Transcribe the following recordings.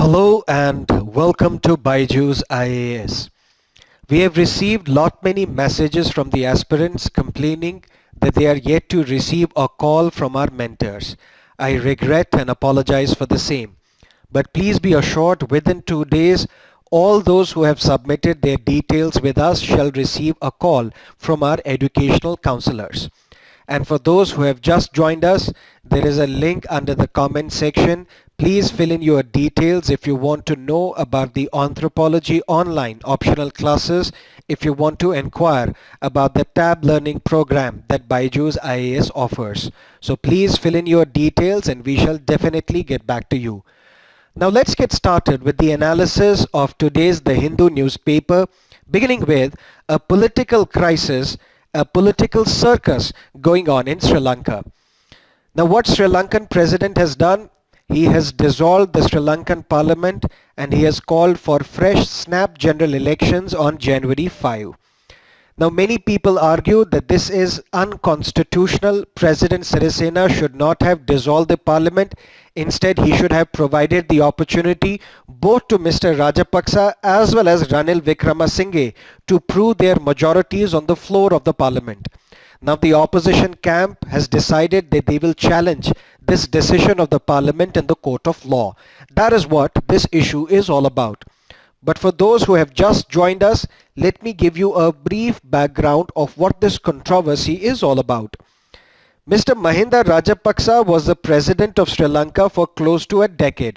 Hello and welcome to BYJU'S IAS. We have received lot many messages from the aspirants complaining that they are yet to receive a call from our mentors. I regret and apologize for the same. But please be assured within 2 days, all those who have submitted their details with us shall receive a call from our educational counselors. And for those who have just joined us, there is a link under the comment section. Please fill in your details if you want to know about the anthropology online optional classes, if you want to inquire about the tab learning program that BYJU'S IAS offers. So please fill in your details and we shall definitely get back to you. Now let's get started with the analysis of today's The Hindu newspaper, beginning with a political crisis, a political circus going on in Sri Lanka. Now what Sri Lankan president has done, he has dissolved the Sri Lankan parliament and he has called for fresh snap general elections on January 5. Now many people argue that this is unconstitutional. President Sirisena should not have dissolved the parliament. Instead, he should have provided the opportunity both to Mr. Rajapaksa as well as Ranil Wickremesinghe to prove their majorities on the floor of the parliament. Now the opposition camp has decided that they will challenge this decision of the parliament in the court of law. That is what this issue is all about. But for those who have just joined us, let me give you a brief background of what this controversy is all about. Mr. Mahinda Rajapaksa was the president of Sri Lanka for close to a decade,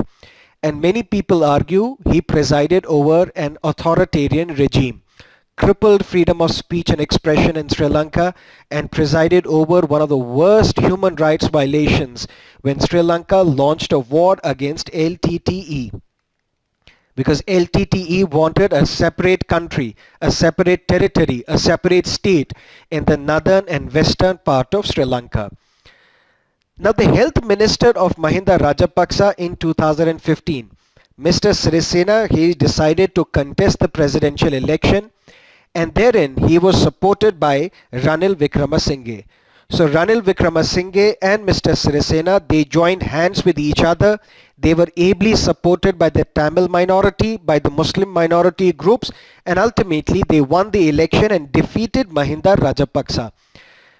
and many people argue he presided over an authoritarian regime, crippled freedom of speech and expression in Sri Lanka, and presided over one of the worst human rights violations when Sri Lanka launched a war against LTTE. Because LTTE wanted a separate country, a separate territory, a separate state in the northern and western part of Sri Lanka. Now the health minister of Mahinda Rajapaksa in 2015, Mr. Sirisena, he decided to contest the presidential election, and therein he was supported by Ranil Wickremesinghe. So Ranil Wickremesinghe and Mr. Sirisena, they joined hands with each other. They were ably supported by the Tamil minority, by the Muslim minority groups, and ultimately they won the election and defeated Mahinda Rajapaksa.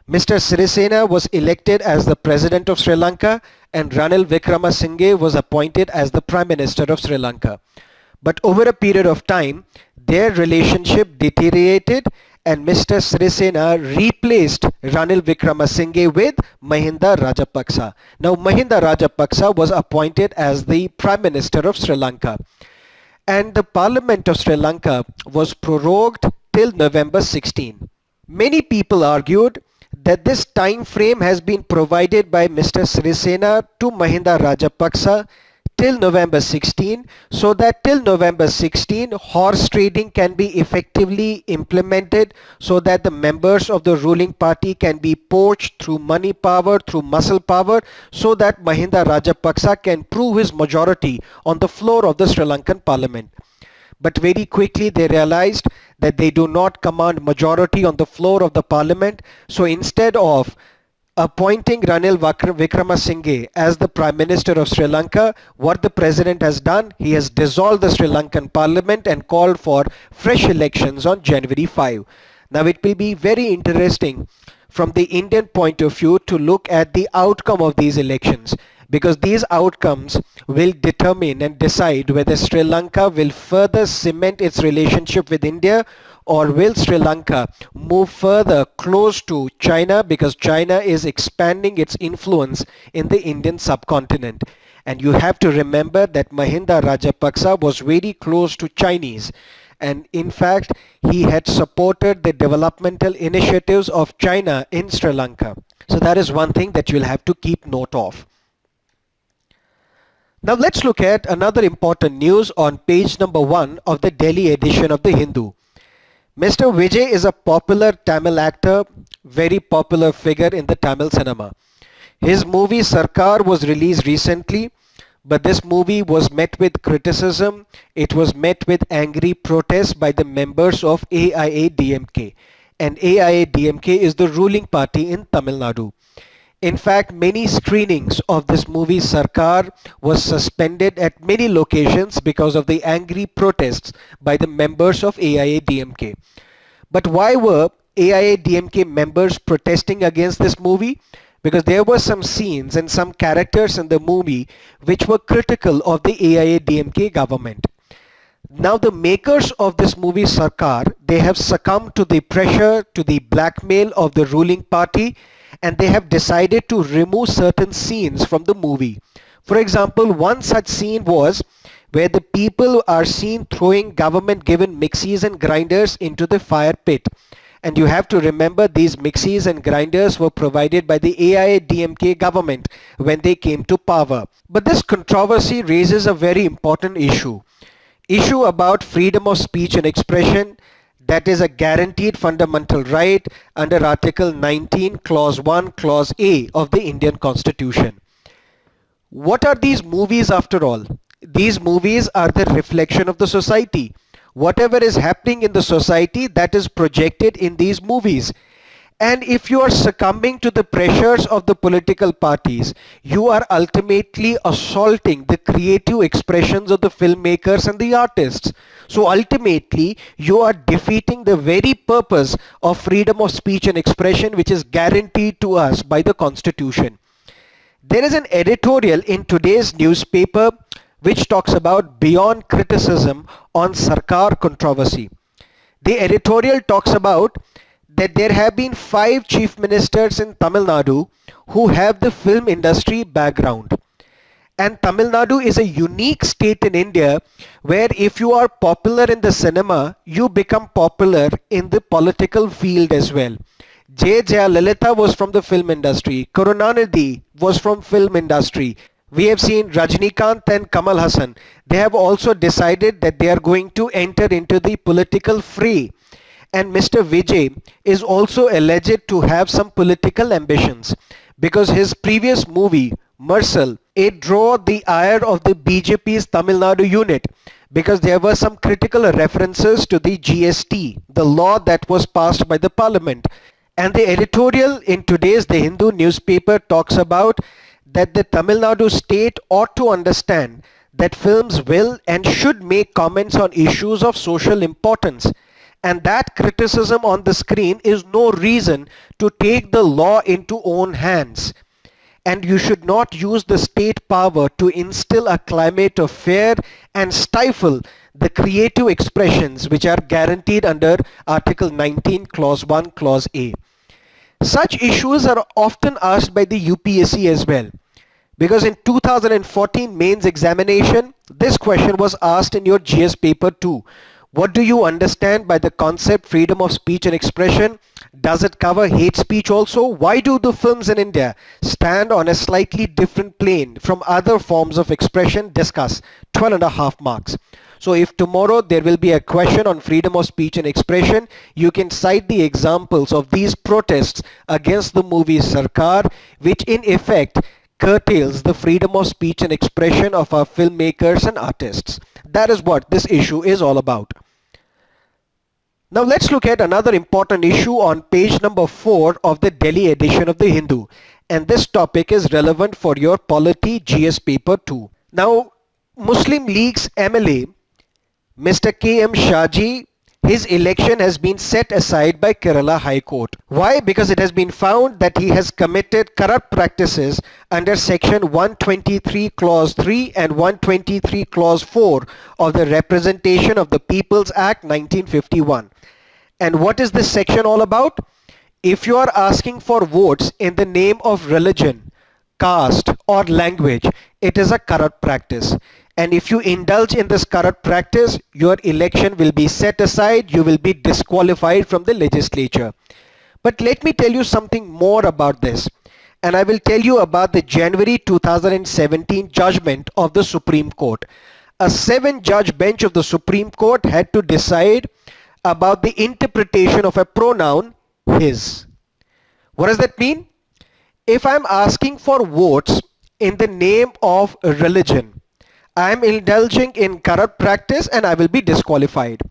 Mr. Sirisena was elected as the president of Sri Lanka and Ranil Wickremesinghe was appointed as the prime minister of Sri Lanka. But over a period of time, their relationship deteriorated and Mr. Sirisena replaced Ranil Wickremesinghe with Mahinda Rajapaksa. Now Mahinda Rajapaksa was appointed as the Prime Minister of Sri Lanka. And the Parliament of Sri Lanka was prorogued till November 16. Many people argued that this time frame has been provided by Mr. Sirisena to Mahinda Rajapaksa till November 16, so that till November 16 horse trading can be effectively implemented, so that the members of the ruling party can be poached through money power, through muscle power, so that Mahinda Rajapaksa can prove his majority on the floor of the Sri Lankan parliament. But very quickly they realized that they do not command majority on the floor of the parliament, so instead of appointing Ranil Wickremesinghe as the Prime Minister of Sri Lanka, what the President has done, he has dissolved the Sri Lankan Parliament and called for fresh elections on January 5. Now it will be very interesting from the Indian point of view to look at the outcome of these elections, because these outcomes will determine and decide whether Sri Lanka will further cement its relationship with India, or will Sri Lanka move further close to China, because China is expanding its influence in the Indian subcontinent. And you have to remember that Mahinda Rajapaksa was very close to Chinese. And in fact, he had supported the developmental initiatives of China in Sri Lanka. So that is one thing that you'll have to keep note of. Now let's look at another important news on page number 1 of the Delhi edition of The Hindu. Mr. Vijay is a popular Tamil actor, very popular figure in the Tamil cinema. His movie Sircar was released recently, but this movie was met with criticism. It was met with angry protests by the members of AIADMK. And AIADMK is the ruling party in Tamil Nadu. In fact, many screenings of this movie Sarkar was suspended at many locations because of the angry protests by the members of AIADMK. But why were AIADMK members protesting against this movie? Because there were some scenes and some characters in the movie which were critical of the AIADMK government. Now the makers of this movie Sarkar, they have succumbed to the pressure, to the blackmail of the ruling party, and they have decided to remove certain scenes from the movie. For example, one such scene was where the people are seen throwing government given mixies and grinders into the fire pit. And you have to remember these mixies and grinders were provided by the AIADMK government when they came to power. But this controversy raises a very important issue about freedom of speech and expression, that is a guaranteed fundamental right under Article 19, Clause 1, Clause A of the Indian Constitution. What are these movies after all? These movies are the reflection of the society. Whatever is happening in the society, that is projected in these movies. And if you are succumbing to the pressures of the political parties, you are ultimately assaulting the creative expressions of the filmmakers and the artists. So ultimately, you are defeating the very purpose of freedom of speech and expression which is guaranteed to us by the Constitution. There is an editorial in today's newspaper which talks about beyond criticism on Sircar Controversy. The editorial talks about that there have been 5 chief ministers in Tamil Nadu who have the film industry background. And Tamil Nadu is a unique state in India where if you are popular in the cinema, you become popular in the political field as well. J. Jayalalitha was from the film industry. Karunanidhi was from film industry. We have seen Rajnikant and Kamal Hassan. They have also decided that they are going to enter into the political fray. And Mr. Vijay is also alleged to have some political ambitions because his previous movie, Marcel, it drew the ire of the BJP's Tamil Nadu unit because there were some critical references to the GST, the law that was passed by the parliament. And the editorial in today's The Hindu newspaper talks about that the Tamil Nadu state ought to understand that films will and should make comments on issues of social importance. And that criticism on the screen is no reason to take the law into own hands. And you should not use the state power to instill a climate of fear and stifle the creative expressions which are guaranteed under Article 19, Clause 1, Clause A. Such issues are often asked by the UPSC as well. Because in 2014 mains examination, this question was asked in your GS paper too. What do you understand by the concept freedom of speech and expression? Does it cover hate speech also? Why do the films in India stand on a slightly different plane from other forms of expression? Discuss. 12.5 marks. So if tomorrow there will be a question on freedom of speech and expression, you can cite the examples of these protests against the movie Sarkar, which in effect curtails the freedom of speech and expression of our filmmakers and artists. That is what this issue is all about. Now let's look at another important issue on page number 4 of the Delhi edition of the Hindu. And this topic is relevant for your polity GS paper 2. Now Muslim League's MLA, Mr. K.M. Shaji, his election has been set aside by Kerala High Court. Why? Because it has been found that he has committed corrupt practices under section 123 clause 3 and 123 clause 4 of the Representation of the People's Act 1951. And what is this section all about? If you are asking for votes in the name of religion, caste or language, it is a corrupt practice. And if you indulge in this corrupt practice, your election will be set aside, you will be disqualified from the legislature. But let me tell you something more about this. And I will tell you about the January 2017 judgment of the Supreme Court. A 7-judge bench of the Supreme Court had to decide about the interpretation of a pronoun, his. What does that mean? If I'm asking for votes in the name of religion, I am indulging in corrupt practice and I will be disqualified.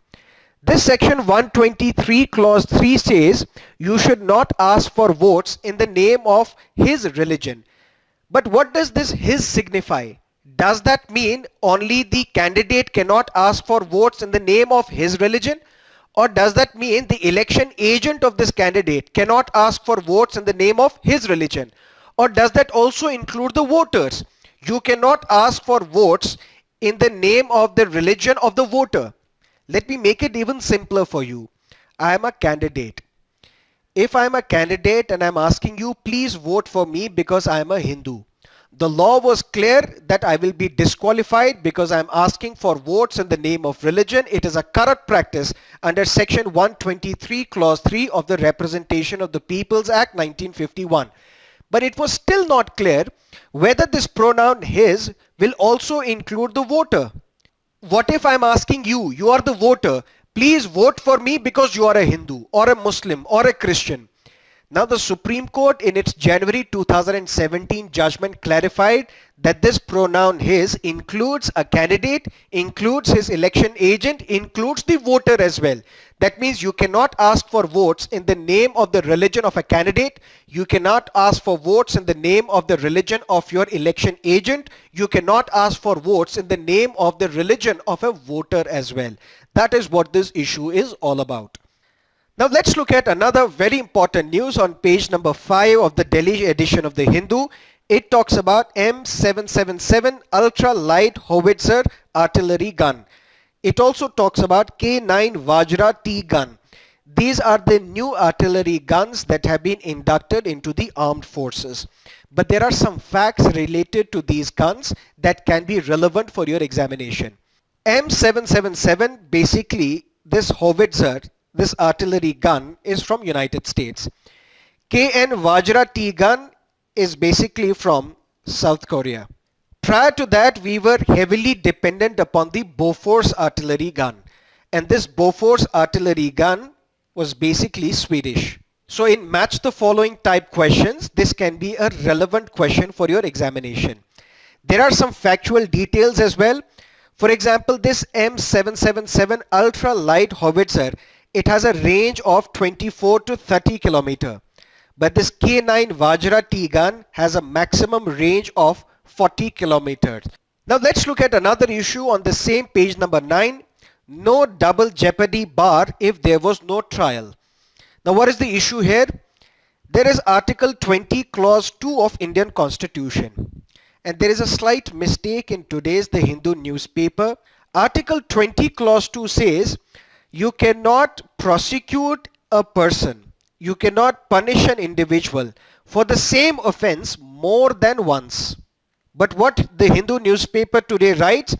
This section 123 clause 3 says you should not ask for votes in the name of his religion. But what does this his signify? Does that mean only the candidate cannot ask for votes in the name of his religion? Or does that mean the election agent of this candidate cannot ask for votes in the name of his religion? Or does that also include the voters? You cannot ask for votes in the name of the religion of the voter. Let me make it even simpler for you. I am a candidate. If I am a candidate and I am asking you, please vote for me because I am a Hindu. The law was clear that I will be disqualified because I am asking for votes in the name of religion. It is a corrupt practice under section 123 clause 3 of the Representation of the People's Act 1951. But it was still not clear whether this pronoun his will also include the voter. What if I'm asking you, you are the voter, please vote for me because you are a Hindu or a Muslim or a Christian. Now the Supreme Court in its January 2017 judgment clarified that this pronoun his includes a candidate, includes his election agent, includes the voter as well. That means you cannot ask for votes in the name of the religion of a candidate. You cannot ask for votes in the name of the religion of your election agent. You cannot ask for votes in the name of the religion of a voter as well. That is what this issue is all about. Now let's look at another very important news on page number 5 of the Delhi edition of the Hindu. It talks about M777 ultra light howitzer artillery gun. It also talks about K9 Vajra T gun. These are the new artillery guns that have been inducted into the armed forces. But there are some facts related to these guns that can be relevant for your examination. M777, basically this howitzer, this artillery gun is from United States. KN Vajra T gun is basically from South Korea. Prior to that, we were heavily dependent upon the Bofors artillery gun. And this Bofors artillery gun was basically Swedish. So in match the following type questions, this can be a relevant question for your examination. There are some factual details as well. For example, this M777 ultra light howitzer, it has a range of 24 to 30 kilometer. But this K9 Vajra T gun has a maximum range of 40 kilometers. Now let's look at another issue on the same page number 9. No double jeopardy bar if there was no trial. Now what is the issue here? There is Article 20 Clause 2 of Indian Constitution. And there is a slight mistake in today's The Hindu newspaper. Article 20 Clause 2 says you cannot prosecute a person, you cannot punish an individual for the same offense more than once. But what the Hindu newspaper today writes,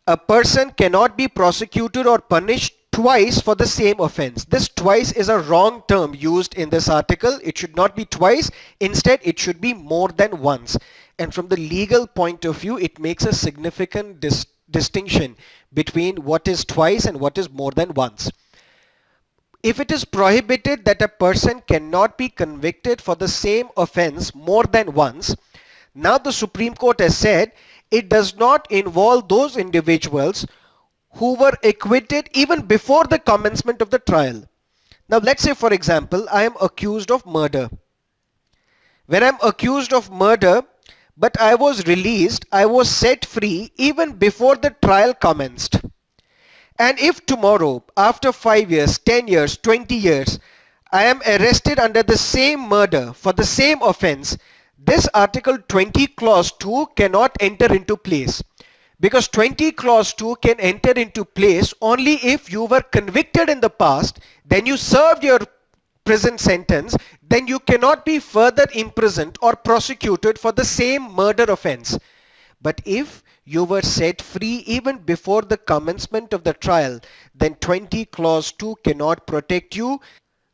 a person cannot be prosecuted or punished twice for the same offense. This twice is a wrong term used in this article. It should not be twice. Instead, it should be more than once. And from the legal point of view, it makes a significant distinction between what is twice and what is more than once. If it is prohibited that a person cannot be convicted for the same offense more than once, now the Supreme Court has said it does not involve those individuals who were acquitted even before the commencement of the trial. Now let's say, for example, I am accused of murder. When I am accused of murder, but I was released, I was set free even before the trial commenced. And if tomorrow, after 5 years, 10 years, 20 years, I am arrested under the same murder for the same offense, this Article 20 Clause 2 cannot enter into place. Because 20 Clause 2 can enter into place only if you were convicted in the past, then you served your prison sentence, then you cannot be further imprisoned or prosecuted for the same murder offense. But if you were set free even before the commencement of the trial, then 20 Clause 2 cannot protect you.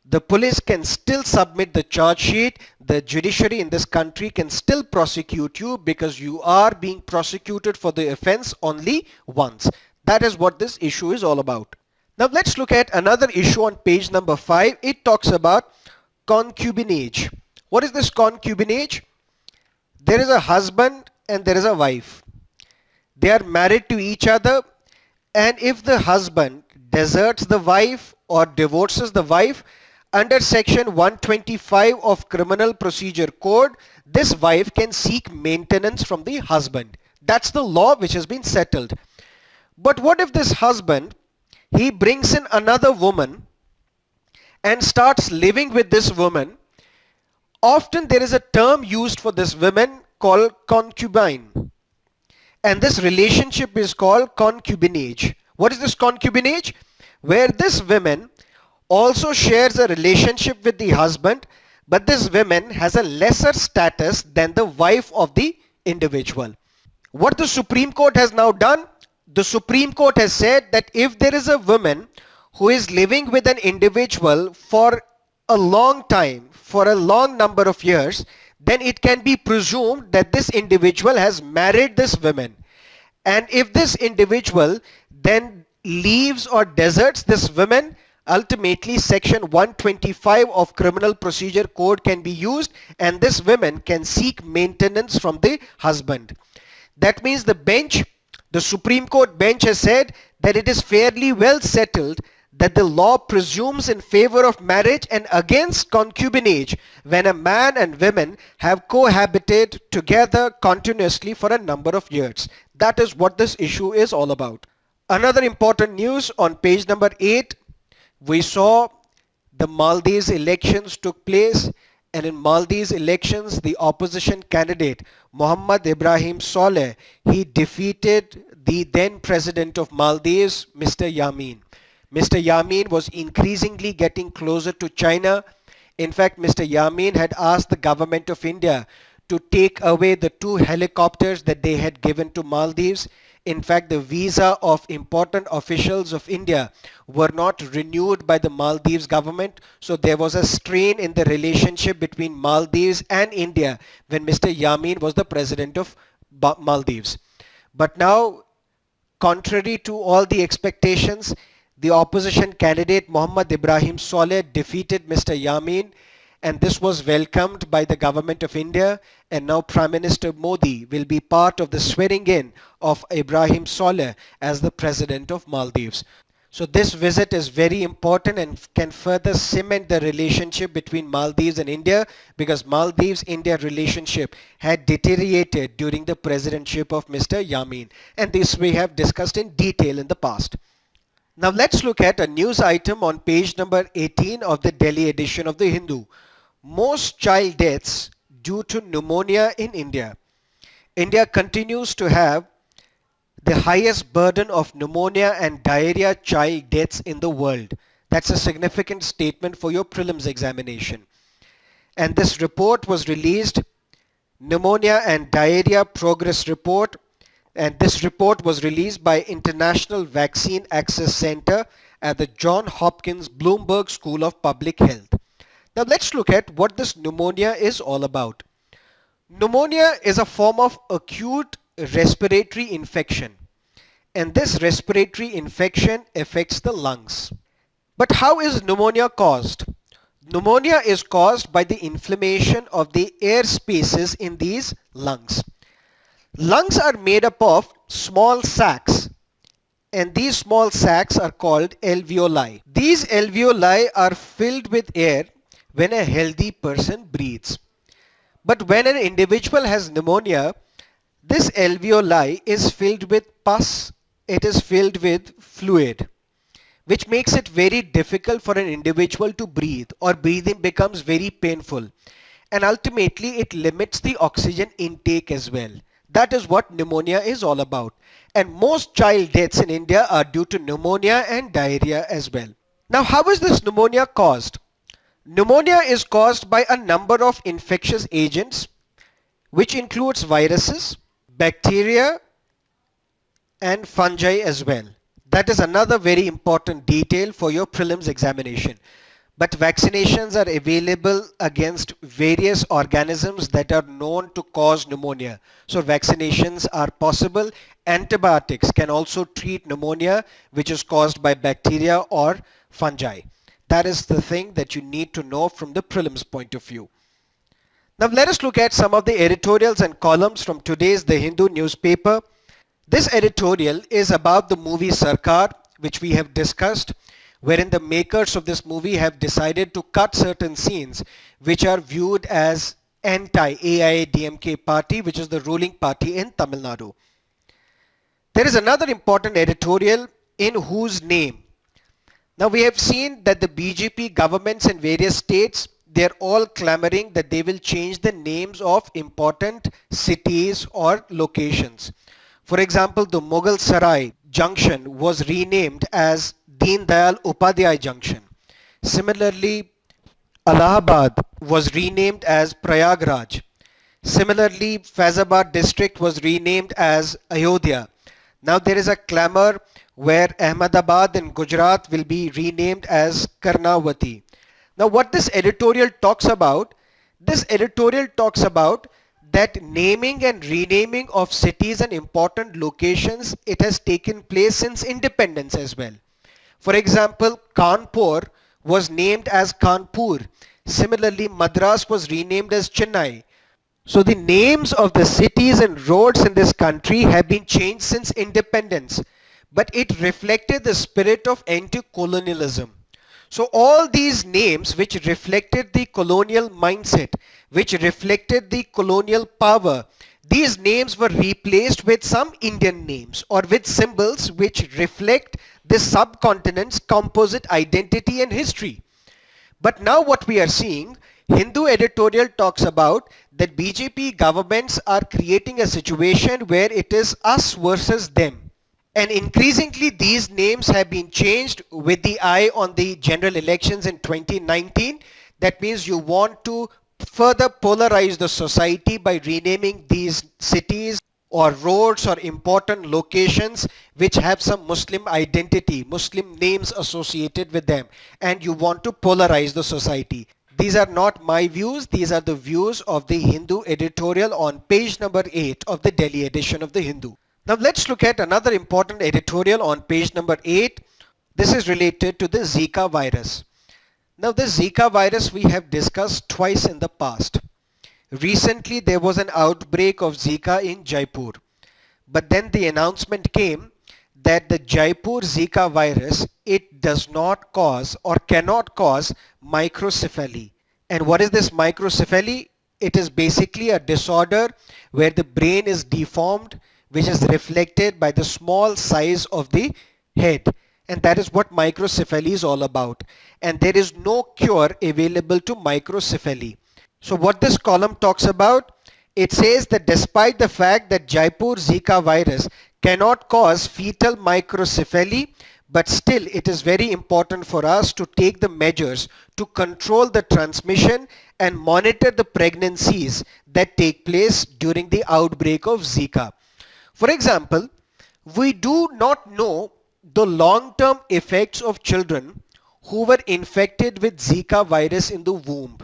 The police can still submit the charge sheet. The judiciary in this country can still prosecute you because you are being prosecuted for the offense only once. That is what this issue is all about. Now let's look at another issue on page number 5. It talks about concubine age. What is this concubine age? There is a husband and there is a wife. They are married to each other, and if the husband deserts the wife or divorces the wife, under section 125 of Criminal Procedure Code, this wife can seek maintenance from the husband. That's the law which has been settled. But what if this husband, he brings in another woman and starts living with this woman? Often there is a term used for this woman called concubine. And this relationship is called concubine age. What is this concubine age? Where this woman also shares a relationship with the husband, but this woman has a lesser status than the wife of the individual. What the Supreme Court has now done, the Supreme Court has said that if there is a woman who is living with an individual for a long time, for a long number of years, then it can be presumed that this individual has married this woman. And if this individual then leaves or deserts this woman, ultimately section 125 of Criminal Procedure Code can be used, and this woman can seek maintenance from the husband. That means the Supreme Court bench has said that it is fairly well settled that the law presumes in favor of marriage and against concubinage when a man and woman have cohabited together continuously for a number of years. That is what this issue is all about. Another important news on page number 8, we saw the Maldives elections took place, and in Maldives elections the opposition candidate Mohammad Ibrahim Saleh, he defeated the then president of Maldives, Mr. Yamin. Mr. Yamin was increasingly getting closer to China. In fact, Mr. Yamin had asked the government of India to take away the 2 helicopters that they had given to Maldives. In fact, the visa of important officials of India were not renewed by the Maldives government. So there was a strain in the relationship between Maldives and India when Mr. Yamin was the president of Maldives. But now, contrary to all the expectations, the opposition candidate Mohammad Ibrahim Saleh defeated Mr. Yamin, and this was welcomed by the government of India, and now Prime Minister Modi will be part of the swearing in of Ibrahim Saleh as the president of Maldives. So this visit is very important and can further cement the relationship between Maldives and India, because Maldives-India relationship had deteriorated during the presidency of Mr. Yamin, and this we have discussed in detail in the past. Now let's look at a news item on page number 18 of the Delhi edition of the Hindu. Most child deaths due to pneumonia in India. India continues to have the highest burden of pneumonia and diarrhea child deaths in the world. That's a significant statement for your prelims examination. And this report was released, Pneumonia and Diarrhea Progress Report, and this report was released by International Vaccine Access Center at the Johns Hopkins Bloomberg School of Public Health. Now let's look at what this pneumonia is all about. Pneumonia is a form of acute respiratory infection, and this respiratory infection affects the lungs. But how is pneumonia caused? Pneumonia is caused by the inflammation of the air spaces in these lungs. Lungs are made up of small sacs, and these small sacs are called alveoli. These alveoli are filled with air when a healthy person breathes. But when an individual has pneumonia, this alveoli is filled with pus, it is filled with fluid, which makes it very difficult for an individual to breathe, or breathing becomes very painful, and ultimately it limits the oxygen intake as well. That is what pneumonia is all about. And most child deaths in India are due to pneumonia and diarrhea as well. Now, how is this pneumonia caused? Pneumonia is caused by a number of infectious agents, which includes viruses, bacteria, and fungi as well. That is another very important detail for your prelims examination. But vaccinations are available against various organisms that are known to cause pneumonia. So vaccinations are possible. Antibiotics can also treat pneumonia, which is caused by bacteria or fungi. That is the thing that you need to know from the prelims point of view. Now let us look at some of the editorials and columns from today's The Hindu newspaper. This editorial is about the movie Sircar, which we have discussed, wherein the makers of this movie have decided to cut certain scenes which are viewed as anti-AIADMK party, which is the ruling party in Tamil Nadu. There is another important editorial in whose name. Now we have seen that the BJP governments in various states, they are all clamoring that they will change the names of important cities or locations. For example, the Mughal Sarai junction was renamed as Deen Dayal Upadhyay junction. Similarly, Allahabad was renamed as Prayagraj. Similarly, Faizabad district was renamed as Ayodhya. Now there is a clamor where Ahmedabad in Gujarat will be renamed as Karnavati. Now what this editorial talks about, this editorial talks about that naming and renaming of cities and important locations, it has taken place since independence as well. For example, Kanpur was named as Kanpur. Similarly, Madras was renamed as Chennai. So the names of the cities and roads in this country have been changed since independence, but it reflected the spirit of anti-colonialism. So all these names which reflected the colonial mindset, which reflected the colonial power, these names were replaced with some Indian names or with symbols which reflect the subcontinent's composite identity and history. But now what we are seeing, Hindu editorial talks about that BJP governments are creating a situation where it is us versus them. And increasingly these names have been changed with the eye on the general elections in 2019. That means you want to further polarize the society by renaming these cities or roads or important locations which have some Muslim identity, Muslim names associated with them, and you want to polarize the society. These are not my views, these are the views of the Hindu editorial on page number 8 of the Delhi edition of the Hindu. Now let's look at another important editorial on page number 8. This is related to the Zika virus. Now the Zika virus we have discussed twice in the past. Recently there was an outbreak of Zika in Jaipur. But then the announcement came that the Jaipur Zika virus, it does not cause or cannot cause microcephaly. And what is this microcephaly? It is basically a disorder where the brain is deformed, which is reflected by the small size of the head. And that is what microcephaly is all about. And there is no cure available to microcephaly. So what this column talks about, it says that despite the fact that Jaipur Zika virus cannot cause fetal microcephaly, but still it is very important for us to take the measures to control the transmission and monitor the pregnancies that take place during the outbreak of Zika. For example, we do not know the long-term effects of children who were infected with Zika virus in the womb.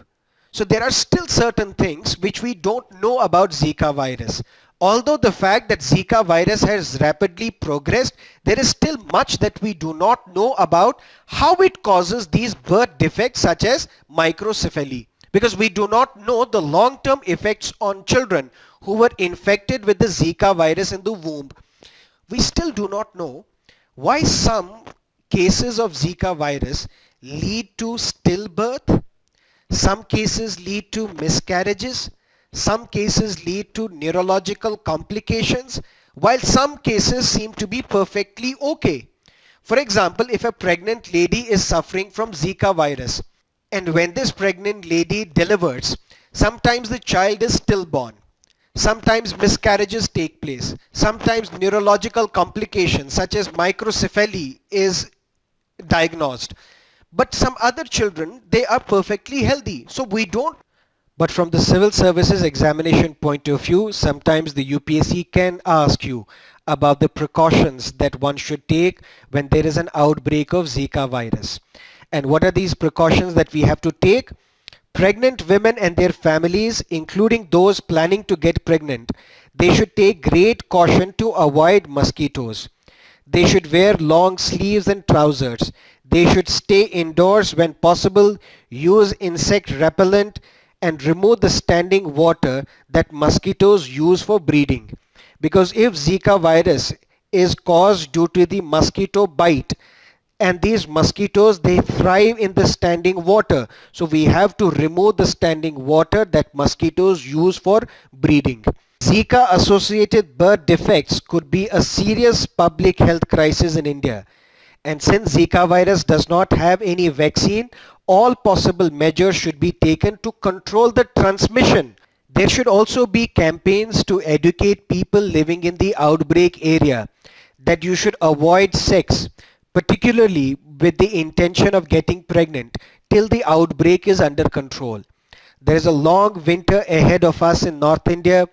So there are still certain things which we don't know about Zika virus. Although the fact that Zika virus has rapidly progressed, there is still much that we do not know about how it causes these birth defects such as microcephaly. Because we do not know the long-term effects on children who were infected with the Zika virus in the womb. We still do not know why some cases of Zika virus lead to stillbirth, some cases lead to miscarriages, some cases lead to neurological complications, while some cases seem to be perfectly okay. For example, if a pregnant lady is suffering from Zika virus, and when this pregnant lady delivers, sometimes the child is stillborn. Sometimes miscarriages take place. Sometimes neurological complications such as microcephaly is diagnosed. But some other children, they are perfectly healthy. So we don't. But from the civil services examination point of view, sometimes the UPSC can ask you about the precautions that one should take when there is an outbreak of Zika virus. And what are these precautions that we have to take? Pregnant women and their families, including those planning to get pregnant, they should take great caution to avoid mosquitoes. They should wear long sleeves and trousers. They should stay indoors when possible, use insect repellent, and remove the standing water that mosquitoes use for breeding. Because if Zika virus is caused due to the mosquito bite. And these mosquitoes, they thrive in the standing water. So we have to remove the standing water that mosquitoes use for breeding. Zika associated birth defects could be a serious public health crisis in India. And since Zika virus does not have any vaccine, all possible measures should be taken to control the transmission. There should also be campaigns to educate people living in the outbreak area that you should avoid sex, particularly with the intention of getting pregnant, till the outbreak is under control. There is a long winter ahead of us in North India.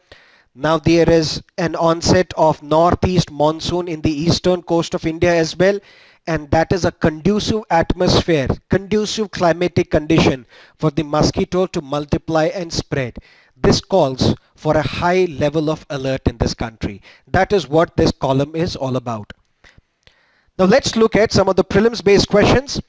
Now there is an onset of northeast monsoon in the eastern coast of India as well, and that is a conducive atmosphere, conducive climatic condition for the mosquito to multiply and spread. This calls for a high level of alert in this country. That is what this column is all about. Now let's look at some of the prelims based questions.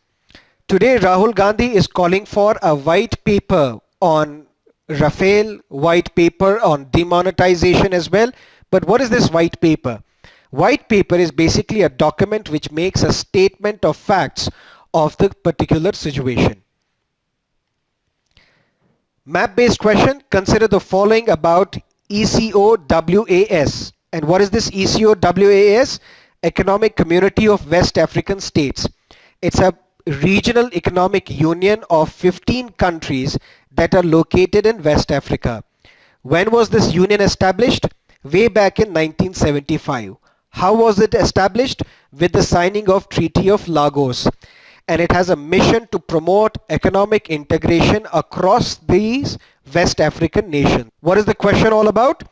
Today Rahul Gandhi is calling for a white paper on Rafale, white paper on demonetization as well. But what is this white paper? White paper is basically a document which makes a statement of facts of the particular situation. Map based question. Consider the following about ECOWAS. And what is this ECOWAS? Economic Community of West African States. It's a regional economic union of 15 countries that are located in West Africa. When was this union established? Way back in 1975. How was it established? With the signing of Treaty of Lagos. And it has a mission to promote economic integration across these West African nations. What is the question all about?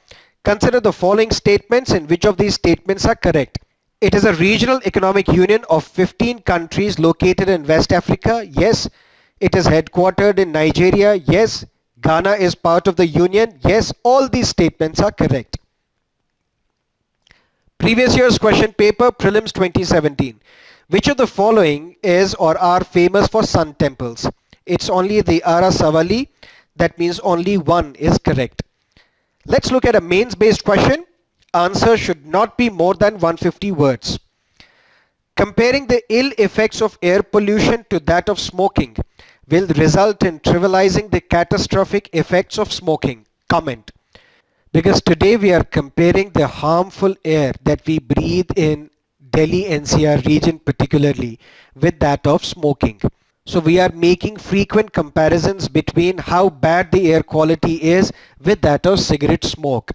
Consider the following statements and which of these statements are correct. It is a regional economic union of 15 countries located in West Africa. Yes. It is headquartered in Nigeria. Yes. Ghana is part of the union. Yes. All these statements are correct. Previous year's question paper, Prelims 2017. Which of the following is or are famous for sun temples? It's only the Ara Savali. That means only one is correct. Let's look at a mains based question. Answer should not be more than 150 words. Comparing the ill effects of air pollution to that of smoking will result in trivializing the catastrophic effects of smoking. Comment. Because today we are comparing the harmful air that we breathe in Delhi NCR region particularly with that of smoking. So we are making frequent comparisons between how bad the air quality is with that of cigarette smoke.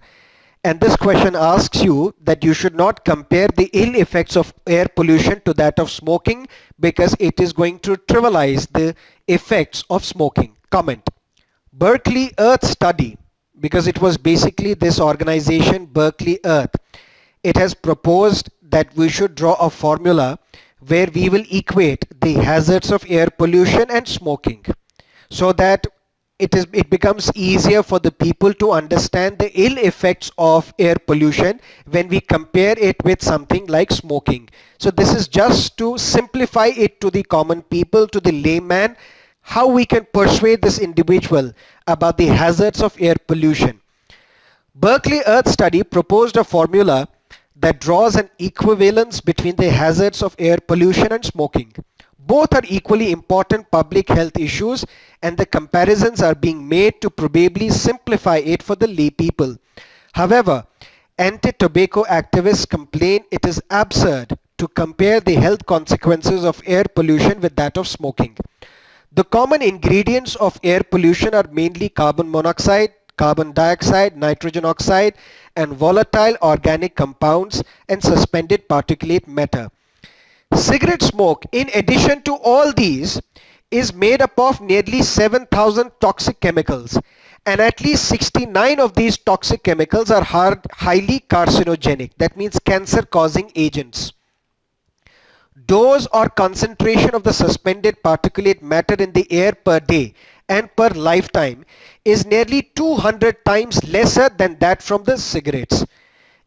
And this question asks you that you should not compare the ill effects of air pollution to that of smoking because it is going to trivialize the effects of smoking. Comment. Berkeley Earth Study, because it was basically this organization Berkeley Earth, it has proposed that we should draw a formula where we will equate the hazards of air pollution and smoking so that it becomes easier for the people to understand the ill effects of air pollution when we compare it with something like smoking. So this is just to simplify it to the common people, to the layman, how we can persuade this individual about the hazards of air pollution. Berkeley Earth Study proposed a formula that draws an equivalence between the hazards of air pollution and smoking. Both are equally important public health issues and the comparisons are being made to probably simplify it for the lay people. However, anti-tobacco activists complain it is absurd to compare the health consequences of air pollution with that of smoking. The common ingredients of air pollution are mainly carbon monoxide, carbon dioxide, nitrogen oxide, and volatile organic compounds and suspended particulate matter. Cigarette smoke, in addition to all these, is made up of nearly 7,000 toxic chemicals, and at least 69 of these toxic chemicals are highly carcinogenic. That means cancer-causing agents. Dose or concentration of the suspended particulate matter in the air per day and per lifetime is nearly 200 times lesser than that from the cigarettes.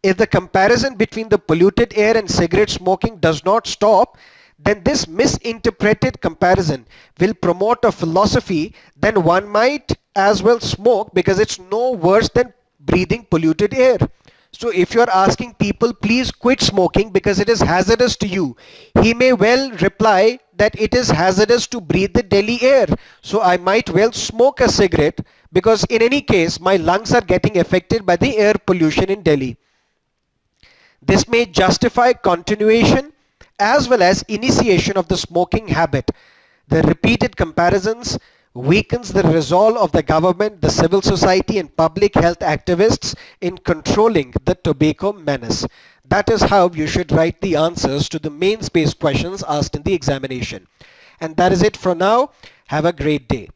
If the comparison between the polluted air and cigarette smoking does not stop, then this misinterpreted comparison will promote a philosophy that one might as well smoke because it's no worse than breathing polluted air. So if you're asking people, please quit smoking because it is hazardous to you, he may well reply that it is hazardous to breathe the Delhi air. So I might well smoke a cigarette because in any case, my lungs are getting affected by the air pollution in Delhi. This may justify continuation as well as initiation of the smoking habit. The repeated comparisons weakens the resolve of the government, the civil society and public health activists in controlling the tobacco menace. That is how you should write the answers to the main space questions asked in the examination. And that is it for now. Have a great day.